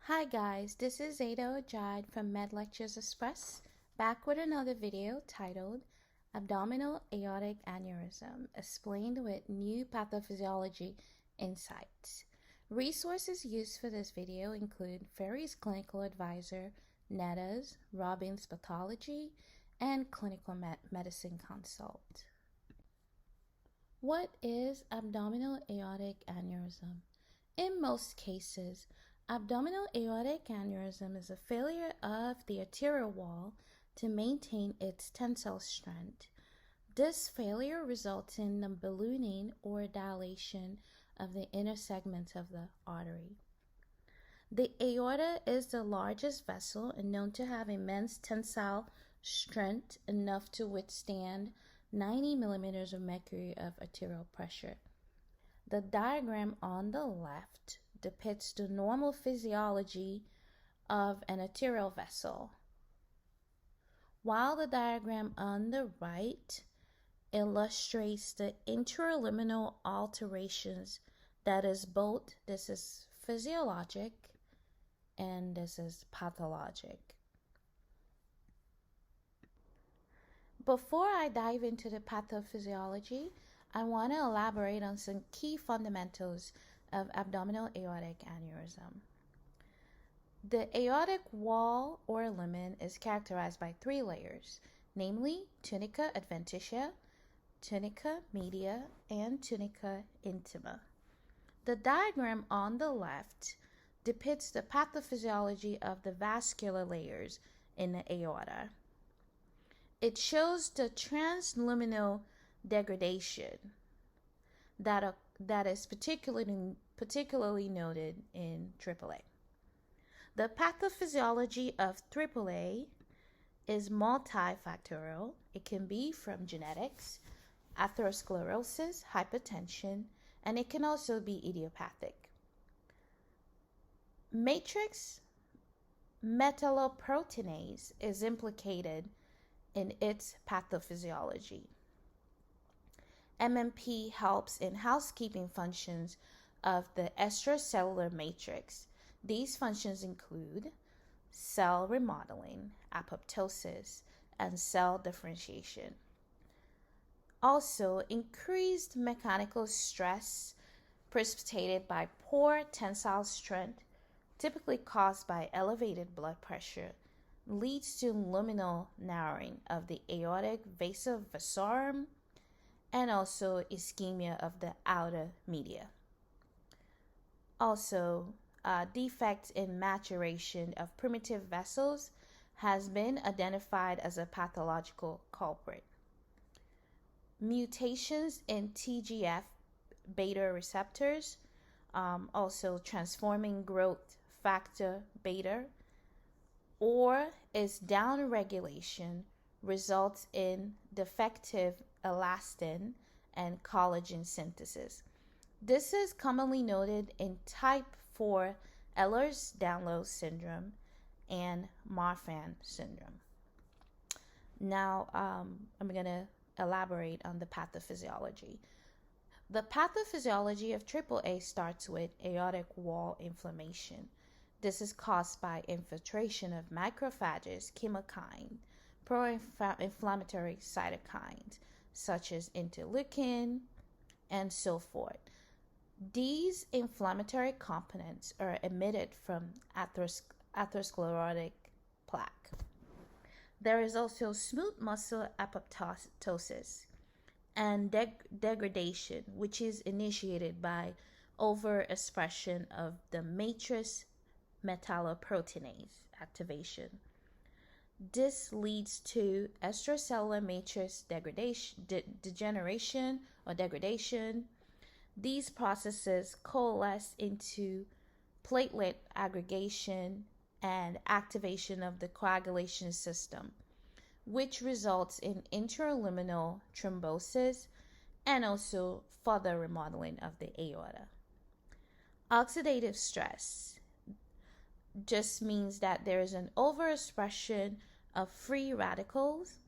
Hi guys, this is Ada Ojad from Med Lectures Express, back with another video titled Abdominal Aortic Aneurysm, explained with new pathophysiology insights. Resources used for this video include Ferry's Clinical Advisor, Netta's, Robbins Pathology, and Clinical Medicine Consult. What is abdominal aortic aneurysm? In most cases, abdominal aortic aneurysm is a failure of the arterial wall to maintain its tensile strength. This failure results in the ballooning or dilation of the inner segment of the artery. The aorta is the largest vessel and known to have immense tensile strength enough to withstand 90 millimeters of mercury of arterial pressure. The diagram on the left depicts the normal physiology of an arterial vessel, while the diagram on the right illustrates the interluminal alterations. This is physiologic and this is pathologic. Before I dive into the pathophysiology, I want to elaborate on some key fundamentals of abdominal aortic aneurysm. The aortic wall or lumen is characterized by three layers, namely tunica adventitia, tunica media, and tunica intima. The diagram on the left depicts the pathophysiology of the vascular layers in the aorta. It shows the transluminal degradation that is particularly noted in AAA. The pathophysiology of AAA is multifactorial. It can be from genetics, atherosclerosis, hypertension, and it can also be idiopathic. Matrix metalloproteinase is implicated in its pathophysiology. MMP helps in housekeeping functions of the extracellular matrix. These functions include cell remodeling, apoptosis, and cell differentiation. Also, increased mechanical stress precipitated by poor tensile strength, typically caused by elevated blood pressure, leads to luminal narrowing of the aortic vasa vasorum and also ischemia of the aorta media. Also, defect in maturation of primitive vessels has been identified as a pathological culprit. Mutations in TGF beta receptors, also transforming growth factor beta, or its downregulation results in defective elastin and collagen synthesis. This is commonly noted in type 4 Ehlers-Danlos syndrome and Marfan syndrome. Now, I'm going to elaborate on the pathophysiology. The pathophysiology of AAA starts with aortic wall inflammation. This is caused by infiltration of macrophages, chemokine, pro-inflammatory cytokines, such as interleukin, and so forth. These inflammatory components are emitted from atherosclerotic plaque. There is also smooth muscle apoptosis and degradation, which is initiated by overexpression of the matrix metalloproteinase activation. This leads to extracellular matrix degeneration or degradation. These processes coalesce into platelet aggregation and activation of the coagulation system, which results in interluminal thrombosis and also further remodeling of the aorta. Oxidative stress just means that there is an overexpression of free radicals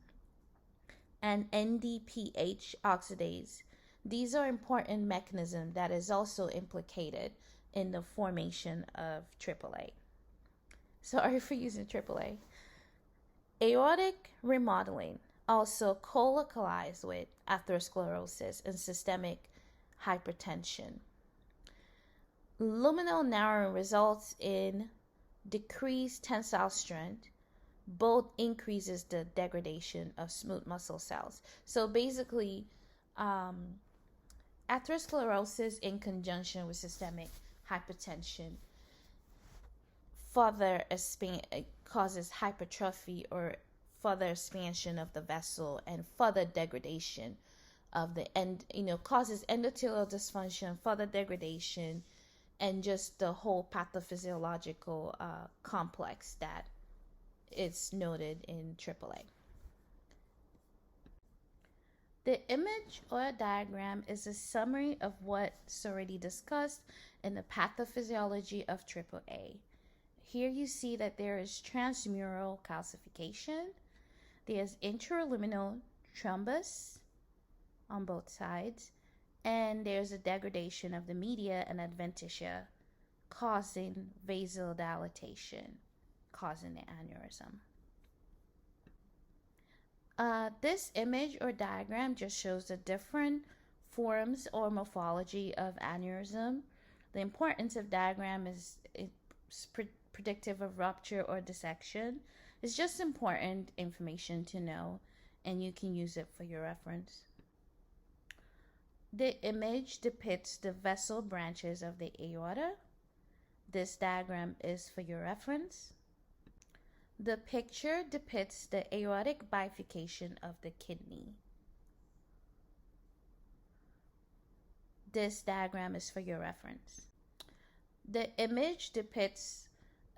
and NDPH oxidase. These are important mechanisms that is also implicated in the formation of AAA. Sorry for using AAA. Aortic remodeling, also co-localized with atherosclerosis and systemic hypertension. Luminal narrowing results in decreased tensile strength. Both increases the degradation of smooth muscle cells. So basically, atherosclerosis in conjunction with systemic hypertension further causes hypertrophy or further expansion of the vessel and further degradation of the causes endothelial dysfunction, further degradation, and just the whole pathophysiological complex that is noted in AAA. The image or diagram is a summary of what's already discussed in the pathophysiology of AAA. Here you see that there is transmural calcification, there's intraluminal thrombus on both sides, and there's a degradation of the media and adventitia causing vasodilatation, causing the aneurysm. This image or diagram just shows the different forms or morphology of aneurysm. The importance of diagram is it's predictive of rupture or dissection. It's just important information to know, and you can use it for your reference. The image depicts the vessel branches of the aorta. This diagram is for your reference. The picture depicts the aortic bifurcation of the kidney. This diagram is for your reference. The image depicts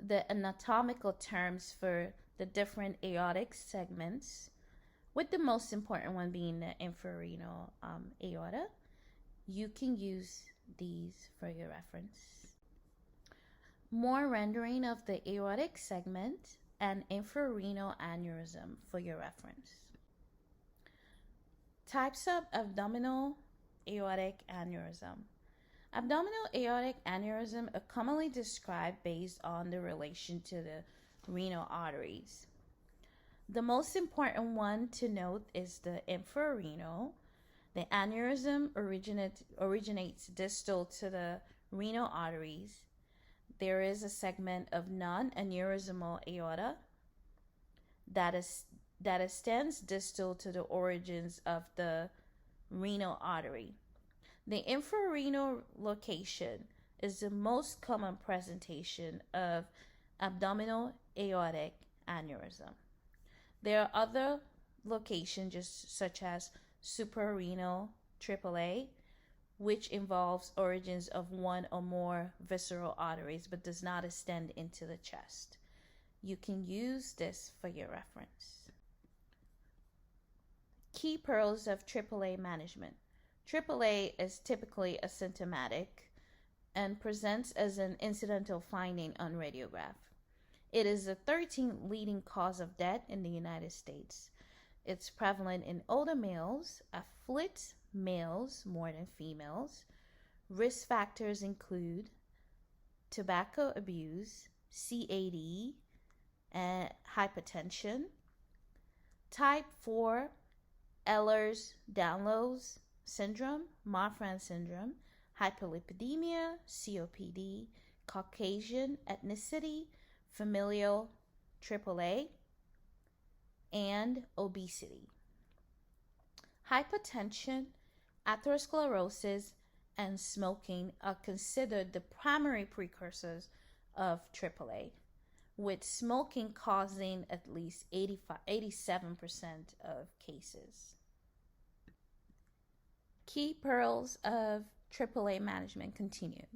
the anatomical terms for the different aortic segments, with the most important one being the infrarenal aorta. You can use these for your reference. More rendering of the aortic segment and infrarenal aneurysm for your reference. Types of abdominal aortic aneurysm. Abdominal aortic aneurysm are commonly described based on the relation to the renal arteries. The most important one to note is the infrarenal. The aneurysm originates distal to the renal arteries. There is a segment of non-aneurysmal aorta that extends distal to the origins of the renal artery. The infrarenal location is the most common presentation of abdominal aortic aneurysm. There are other locations such as suprarenal AAA, which involves origins of one or more visceral arteries but does not extend into the chest. You can use this for your reference. Key pearls of AAA management. AAA is typically asymptomatic and presents as an incidental finding on radiograph. It is the 13th leading cause of death in the United States. It's prevalent in older males, affluent males more than females. Risk factors include tobacco abuse, CAD, and hypertension. Type 4 Ehlers-Danlos syndrome, Marfan syndrome, hyperlipidemia, COPD, Caucasian ethnicity, familial AAA, and obesity. Hypertension, atherosclerosis, and smoking are considered the primary precursors of AAA, with smoking causing at least 87% of cases. Key pearls of AAA management continued.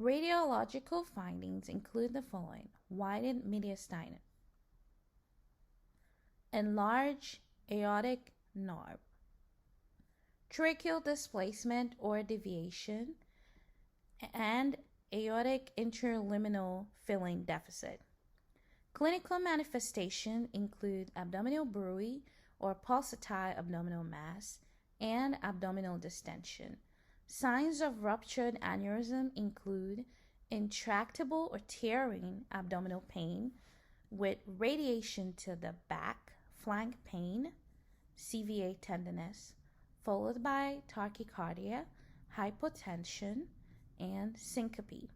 Radiological findings include the following: widened mediastinum, enlarged aortic nerve, tracheal displacement or deviation, and aortic interluminal filling deficit. Clinical manifestations include abdominal bruit or pulsatile abdominal mass and abdominal distension. Signs of ruptured aneurysm include intractable or tearing abdominal pain with radiation to the back, flank pain, CVA tenderness, followed by tachycardia, hypotension, and syncope.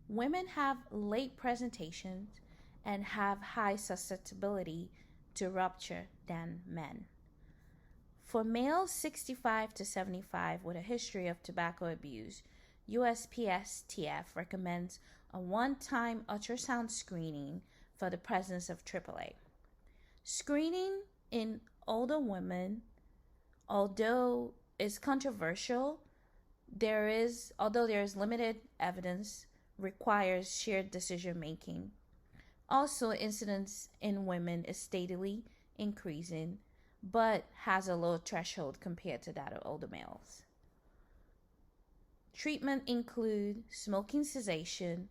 Women have late presentations and have high susceptibility to rupture than men. For males 65 to 75 with a history of tobacco abuse, USPSTF recommends a one-time ultrasound screening for the presence of AAA. Screening in older women, although is controversial, although there is limited evidence, requires shared decision making. Also, incidence in women is steadily increasing, but has a low threshold compared to that of older males. Treatment include smoking cessation,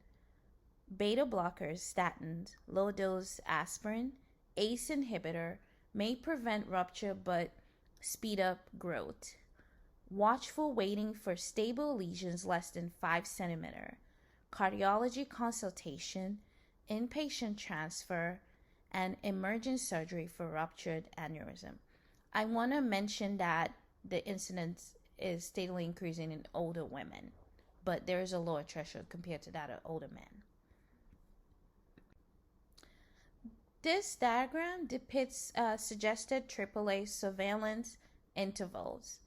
beta blockers, statins, low dose aspirin, ACE inhibitor may prevent rupture but speed up growth. Watchful waiting for stable lesions less than 5 cm, cardiology consultation, inpatient transfer, and emergent surgery for ruptured aneurysm. I want to mention that the incidence is steadily increasing in older women, but there is a lower threshold compared to that of older men. This diagram depicts suggested AAA surveillance intervals.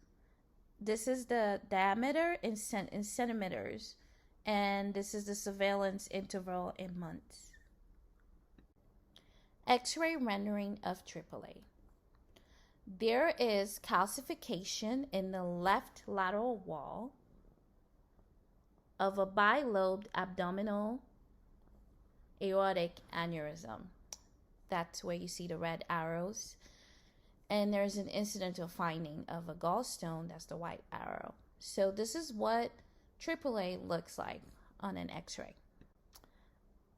This is the diameter in centimeters, and this is the surveillance interval in months. X-ray rendering of AAA. There is calcification in the left lateral wall of a bilobed abdominal aortic aneurysm. That's where you see the red arrows. And there's an incidental finding of a gallstone, that's the white arrow. So this is what AAA looks like on an X-ray.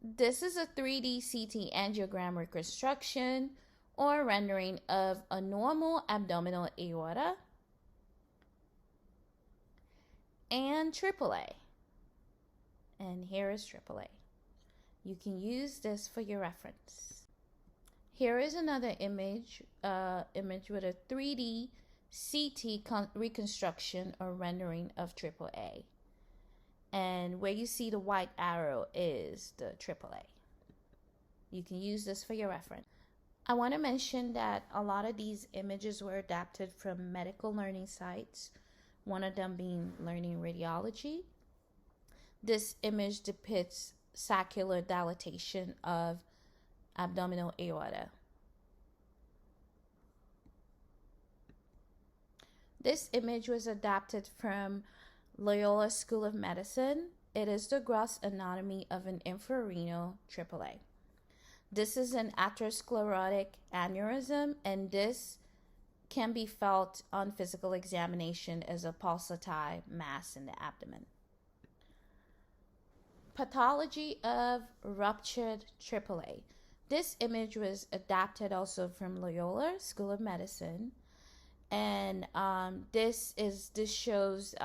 This is a 3D CT angiogram reconstruction or rendering of a normal abdominal aorta and AAA. And here is AAA. You can use this for your reference. Here is another image with a 3D CT reconstruction or rendering of AAA. And where you see the white arrow is the AAA. You can use this for your reference. I want to mention that a lot of these images were adapted from medical learning sites, one of them being Learning Radiology. This image depicts saccular dilatation of abdominal aorta. This image was adapted from Loyola School of Medicine. It is the gross anatomy of an infrarenal AAA. This is an atherosclerotic aneurysm, and this can be felt on physical examination as a pulsatile mass in the abdomen. Pathology of ruptured AAA. This image was adapted also from Loyola School of Medicine, and this shows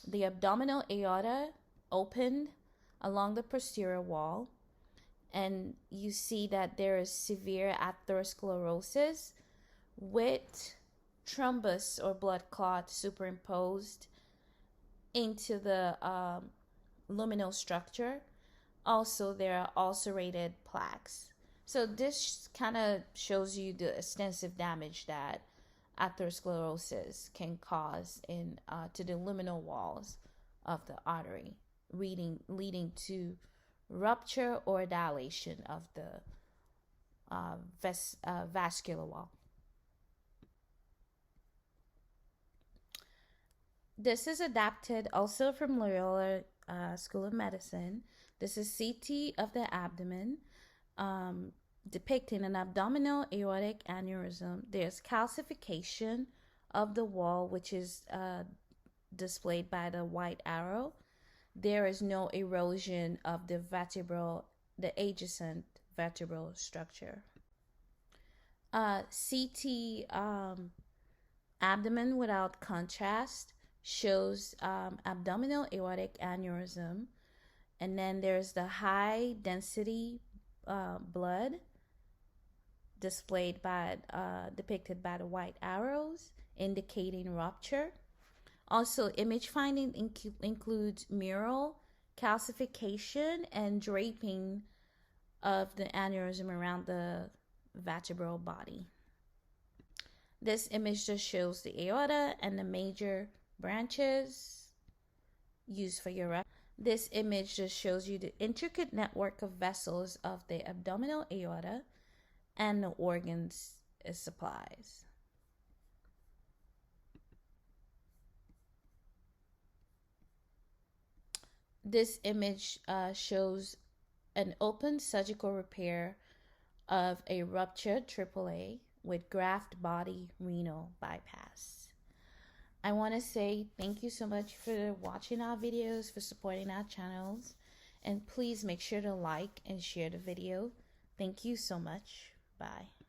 the abdominal aorta opened along the posterior wall, and you see that there is severe atherosclerosis with thrombus or blood clot superimposed into the luminal structure. Also, there are ulcerated plaques. So this kind of shows you the extensive damage that atherosclerosis can cause to the luminal walls of the artery, leading to rupture or dilation of the vascular wall. This is adapted also from Loyola School of Medicine. This is CT of the abdomen, depicting an abdominal aortic aneurysm. There's calcification of the wall, which is displayed by the white arrow. There is no erosion of the adjacent vertebral structure. CT abdomen without contrast shows abdominal aortic aneurysm And then there's the high density blood depicted by the white arrows indicating rupture. Also, image finding includes mural, calcification, and draping of the aneurysm around the vertebral body. This image just shows the aorta and the major branches used for your reference. This image just shows you the intricate network of vessels of the abdominal aorta and the organs it supplies. This image shows an open surgical repair of a ruptured AAA with graft body renal bypass. I want to say thank you so much for watching our videos, for supporting our channels, and please make sure to like and share the video. Thank you so much. Bye.